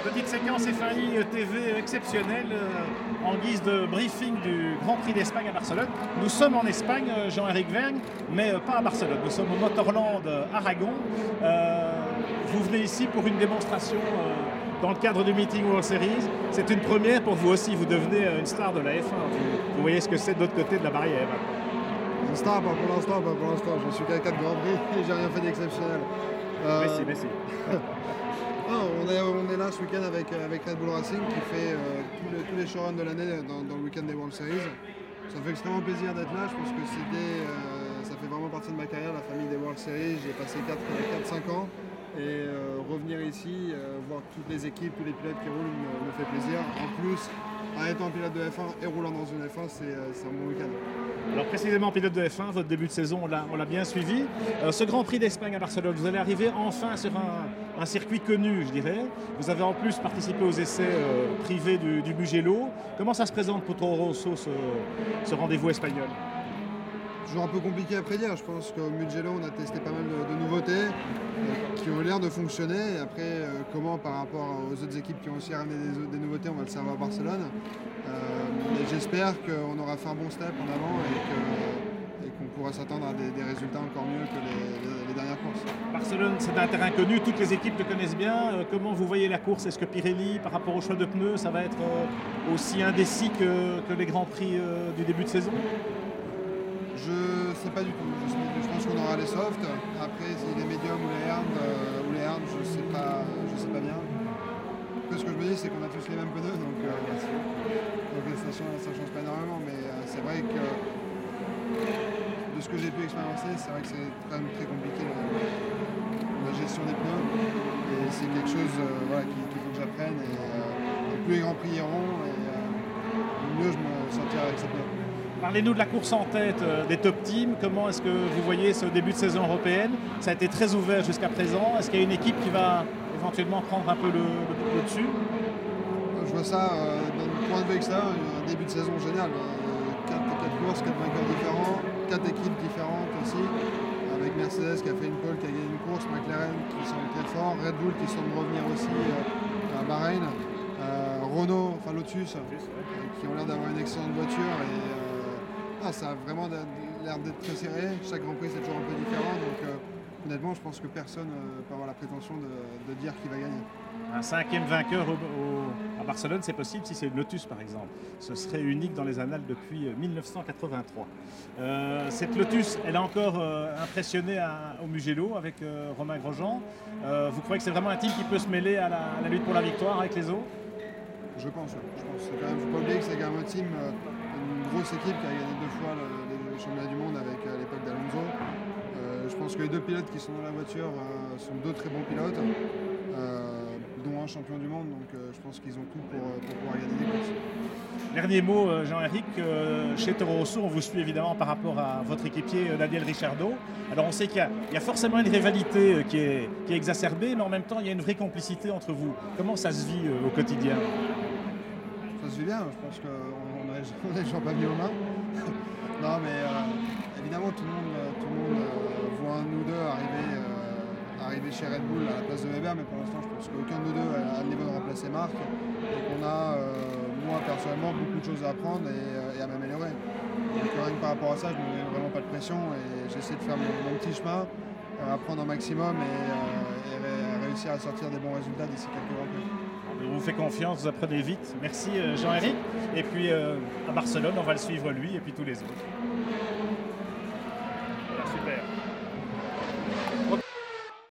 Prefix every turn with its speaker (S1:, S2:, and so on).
S1: Petite séquence FAI TV exceptionnelle en guise de briefing du Grand Prix d'Espagne à Barcelone. Nous sommes en Espagne, Jean-Éric Vergne, mais pas à Barcelone. Nous sommes au Motorland Aragon. Vous venez ici pour une démonstration dans le cadre du meeting World Series. C'est une première pour vous aussi. Vous devenez une star de la F1. Vous voyez ce que c'est de l'autre côté de la barrière.
S2: Une star, pas pour l'instant, pas pour l'instant. Je suis qu'à 4 Grands Prix et j'ai rien fait d'exceptionnel.
S1: Merci.
S2: On est là ce week-end avec Red Bull Racing qui fait tous les showruns de l'année dans le week-end des World Series. Ça fait extrêmement plaisir d'être là. Je pense que ça fait vraiment partie de ma carrière, la famille des World Series. J'ai passé 4-5 ans et revenir ici, voir toutes les équipes, tous les pilotes qui roulent me fait plaisir. En plus, en étant pilote de F1 et roulant dans une F1, c'est un bon week-end.
S1: Alors précisément pilote de F1, votre début de saison, on l'a bien suivi. Ce Grand Prix d'Espagne à Barcelone, vous allez arriver enfin sur un circuit connu, je dirais. Vous avez en plus participé aux essais privés du Mugello. Comment ça se présente pour Toro Rosso, ce rendez-vous espagnol?
S2: Toujours un peu compliqué à prédire. Je pense qu'au Mugello, on a testé pas mal de nouveautés qui ont l'air de fonctionner. Et après, comment par rapport aux autres équipes qui ont aussi ramené des nouveautés, on va le savoir à Barcelone. Et j'espère qu'on aura fait un bon step en avant et qu'on pourra s'attendre à des résultats encore mieux que les dernières courses.
S1: Barcelone, c'est un terrain connu, toutes les équipes le connaissent bien. Comment vous voyez la course? Est-ce que Pirelli, par rapport au choix de pneus, ça va être aussi indécis que les Grands Prix du début de saison?
S2: Je sais pas du tout. Je pense qu'on aura les softs. Après, si les médiums ou les hard, je sais pas bien. Après, ce que je me dis, c'est qu'on a tous les mêmes pneus, donc ça change pas énormément. Mais c'est vrai que de ce que j'ai pu expérimenter, c'est vrai que c'est quand même très compliqué la gestion des pneus. Et c'est quelque chose qu'il faut que j'apprenne. Et plus les grands prix iront, mieux je me sentirai avec ces pneus.
S1: Parlez-nous de la course en tête des top teams. Comment est-ce que vous voyez ce début de saison européenne? Ça a été très ouvert jusqu'à présent. Est-ce qu'il y a une équipe qui va éventuellement prendre un peu le dessus?
S2: Je vois ça d'un point de vue extérieur, un début de saison génial. 4 courses, 4 vainqueurs différents, 4 équipes différentes aussi. Avec Mercedes qui a fait une pole, qui a gagné une course, McLaren qui semble très fort, Red Bull qui semble revenir aussi à Bahreïn, Renault, enfin Lotus, qui ont l'air d'avoir une excellente voiture. Ça a vraiment l'air d'être très serré. Chaque Grand Prix, c'est toujours un peu différent. Donc, honnêtement, je pense que personne peut avoir la prétention de dire qui va gagner.
S1: Un 5e vainqueur à Barcelone, c'est possible si c'est une Lotus, par exemple. Ce serait unique dans les annales depuis 1983. Cette Lotus, elle a encore impressionné au Mugello avec Romain Grosjean. Vous croyez que c'est vraiment un team qui peut se mêler à la lutte pour la victoire avec les autres?
S2: Je pense. Il ne faut pas oublier que c'est quand même un team... une grosse équipe qui a gagné 2 fois le championnat du monde avec à l'époque d'Alonso. Je pense que les 2 pilotes qui sont dans la voiture sont 2 très bons pilotes, dont un champion du monde, donc je pense qu'ils ont tout pour pouvoir gagner des courses.
S1: Dernier mot, Jean-Éric, chez Toro Rosso, on vous suit évidemment par rapport à votre équipier Daniel Ricciardo. Alors on sait qu'il y a forcément une rivalité qui est exacerbée, mais en même temps il y a une vraie complicité entre vous. Comment ça se vit au quotidien?
S2: Ça se vit bien, je pense qu'on a les gens pas mis aux mains. Non mais évidemment tout le monde voit un de nous deux arriver chez Red Bull à la place de Weber, mais pour l'instant je pense qu'aucun de nous deux a le niveau de remplacer Marc et qu'on a, moi personnellement, beaucoup de choses à apprendre et à m'améliorer. Donc rien que par rapport à ça, je ne me mets vraiment pas de pression et j'essaie de faire mon petit chemin, apprendre un maximum et réussir à sortir des bons résultats d'ici quelques Grands Prix.
S1: On vous fait confiance, vous apprenez vite. Merci Jean-Éric. Et puis à Barcelone, on va le suivre lui et puis tous les autres.